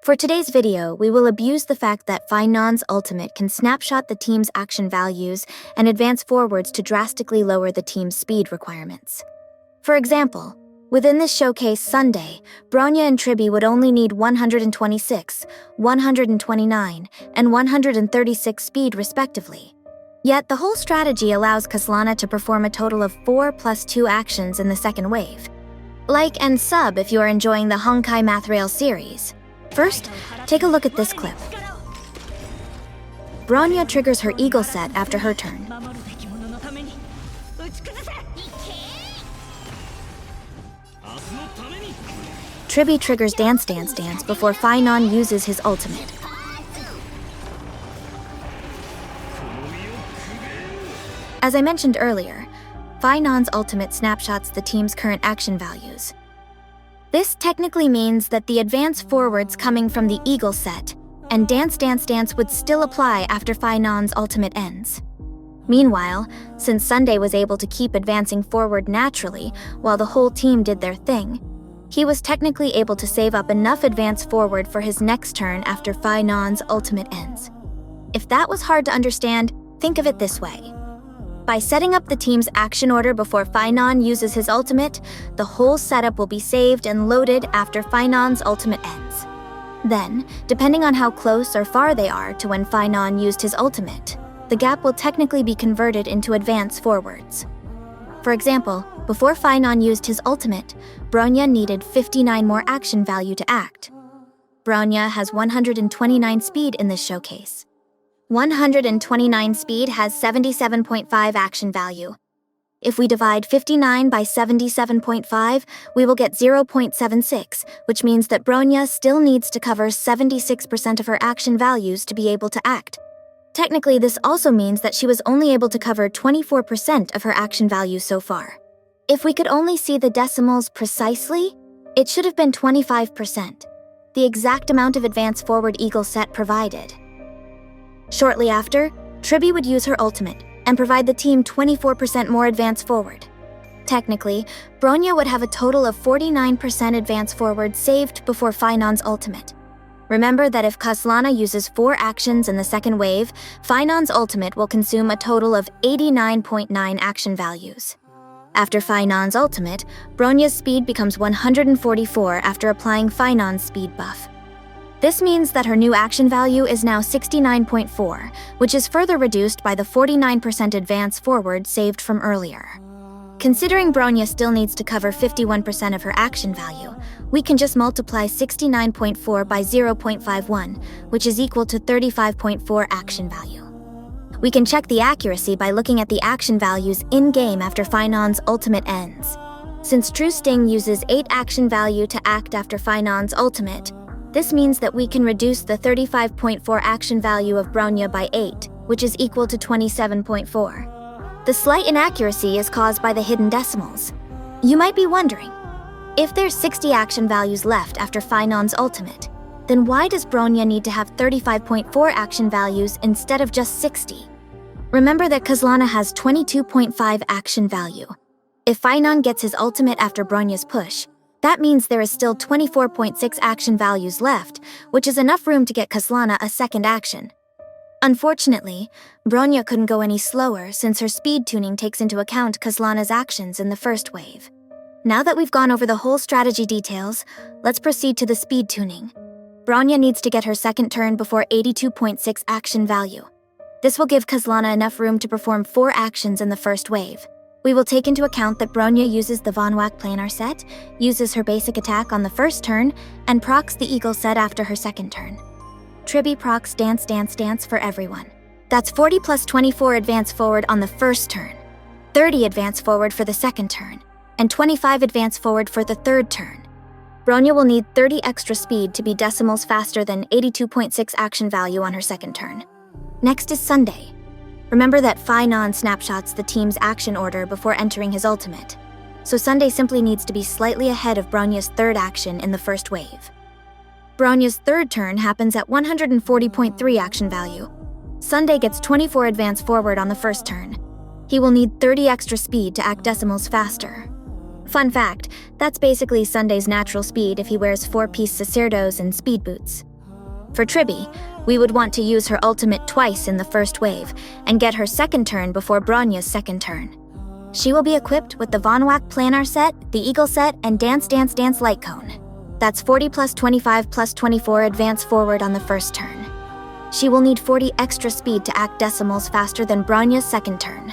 For today's video, we will abuse the fact that Phainon's ultimate can snapshot the team's action values and advance forwards to drastically lower the team's speed requirements. For example, within this showcase Sunday, Bronya and Tribbie would only need 126, 129, and 136 speed respectively. Yet the whole strategy allows Kazlana to perform a total of 4 + 2 actions in the second wave. Like and sub if you are enjoying the Honkai Math Rail series. First, take a look at this clip. Bronya triggers her eagle set after her turn. Tribbie triggers Dance Dance Dance before Phainon uses his ultimate. As I mentioned earlier, Phainon's ultimate snapshots the team's current action values. This technically means that the advance forwards coming from the eagle set and Dance Dance Dance would still apply after Phainon's ultimate ends. Meanwhile, since Sunday was able to keep advancing forward naturally while the whole team did their thing, he was technically able to save up enough advance forward for his next turn after Phainon's ultimate ends. If that was hard to understand, think of it this way. By setting up the team's action order before Phainon uses his ultimate, the whole setup will be saved and loaded after Phainon's ultimate ends. Then, depending on how close or far they are to when Phainon used his ultimate, the gap will technically be converted into advance forwards. For example, before Phainon used his ultimate, Bronya needed 59 more action value to act. Bronya has 129 speed in this showcase. 129 speed has 77.5 action value. If we divide 59 by 77.5, we will get 0.76, which means that Bronya still needs to cover 76% of her action values to be able to act. Technically, this also means that she was only able to cover 24% of her action value so far. If we could only see the decimals precisely, it should have been 25%, the exact amount of advance forward eagle set provided. Shortly after, Tribbie would use her ultimate and provide the team 24% more advance forward. Technically, Bronya would have a total of 49% advance forward saved before Phainon's ultimate. Remember that if Kazlana uses 4 actions in the second wave, Phainon's ultimate will consume a total of 89.9 action values. After Phainon's ultimate, Bronya's speed becomes 144 after applying Phainon's speed buff. This means that her new action value is now 69.4, which is further reduced by the 49% advance forward saved from earlier. Considering Bronya still needs to cover 51% of her action value, we can just multiply 69.4 by 0.51, which is equal to 35.4 action value. We can check the accuracy by looking at the action values in-game after Phainon's ultimate ends. Since True Sting uses 8 action value to act after Phainon's ultimate, this means that we can reduce the 35.4 action value of Bronya by 8, which is equal to 27.4. The slight inaccuracy is caused by the hidden decimals. You might be wondering, if there's 60 action values left after Phainon's ultimate, then why does Bronya need to have 35.4 action values instead of just 60? Remember that Kazlana has 22.5 action value. If Phainon gets his ultimate after Bronya's push, that means there is still 24.6 action values left, which is enough room to get Kazlana a second action. Unfortunately, Bronya couldn't go any slower since her speed tuning takes into account Kazlana's actions in the first wave. Now that we've gone over the whole strategy details, let's proceed to the speed tuning. Bronya needs to get her second turn before 82.6 action value. This will give Kazlana enough room to perform 4 actions in the first wave. We will take into account that Bronya uses the Von Wack planar set, uses her basic attack on the first turn, and procs the eagle set after her second turn. Tribbie procs Dance Dance Dance for everyone. That's 40 + 24 advance forward on the first turn, 30 advance forward for the second turn, and 25 advance forward for the third turn. Bronya will need 30 extra speed to be decimals faster than 82.6 action value on her second turn. Next is Sunday. Remember that Phainon snapshots the team's action order before entering his ultimate, so Sunday simply needs to be slightly ahead of Bronya's third action in the first wave. Bronya's third turn happens at 140.3 action value. Sunday gets 24 advance forward on the first turn. He will need 30 extra speed to act decimals faster. Fun fact, that's basically Sunday's natural speed if he wears 4-piece Sacerdos and speed boots. For Tribbie, we would want to use her ultimate twice in the first wave and get her second turn before Bronya's second turn. She will be equipped with the Von Wack Planar set, the Eagle set, and Dance Dance Dance Light Cone. That's 40 plus 25 plus 24 advance forward on the first turn. She will need 40 extra speed to act decimals faster than Bronya's second turn.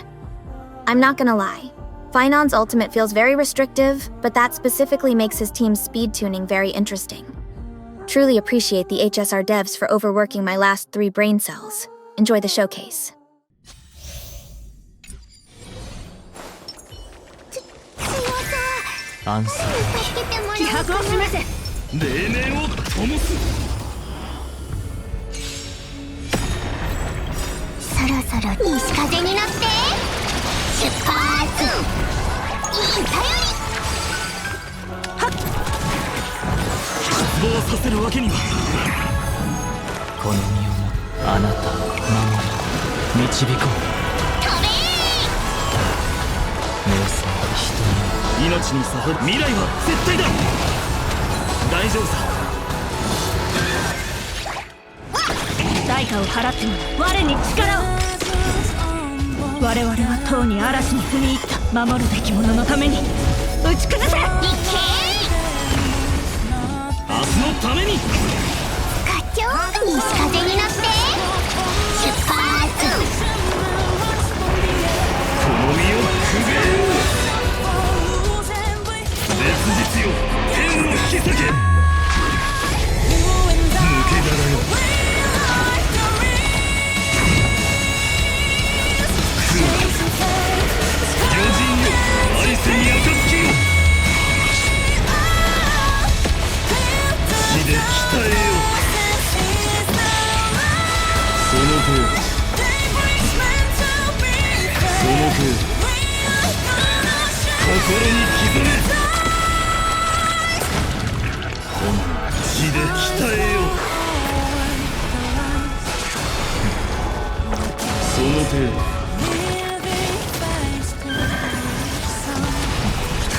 I'm not gonna lie, Phainon's ultimate feels very restrictive, but that specifically makes his team's speed tuning very interesting. Truly appreciate the HSR devs for overworking my last 3 brain cells. Enjoy the showcase. 安静気迫を示せ黎明を灯すそろそろ西風に乗って出発いい頼りはっ失望させるわけにはこの身をもあなたを守り導こう飛べ目を背け人に命にさほる未来は絶対だ大丈夫さ代価を払っても我に力を我々はとうに嵐に踏み入った守るべき者のために打ち崩せいけー明日のために課長西風に乗って出発この身をくべよう烈日よ天を引き裂け抜け殻よ巨人よ愛せに暁よ血で鍛えよその程度その程度心に刻め血で鍛えよその程度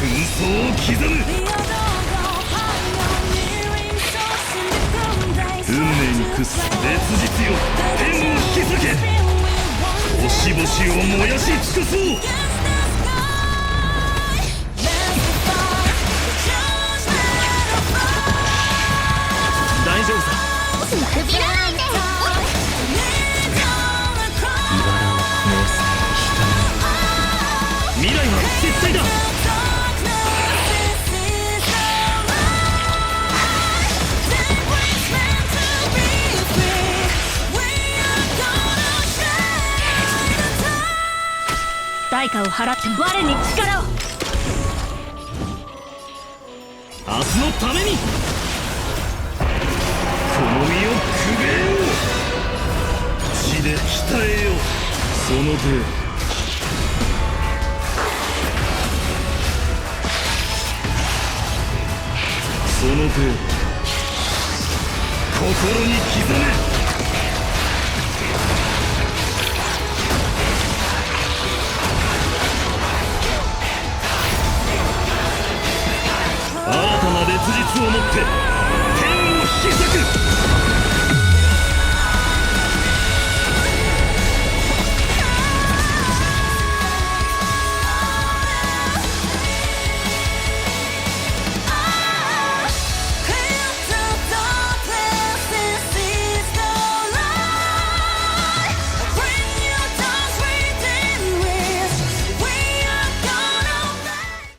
紛争を刻む運命に屈す烈日よ天を引き裂け星々を燃やし尽くそう大丈夫さ見くびらないで茨を目を背け人に未来は絶対だ代価を払っても我に力を明日のためにこの身をくべよう血で鍛えよその程度その程度心に刻め新たな烈日をもって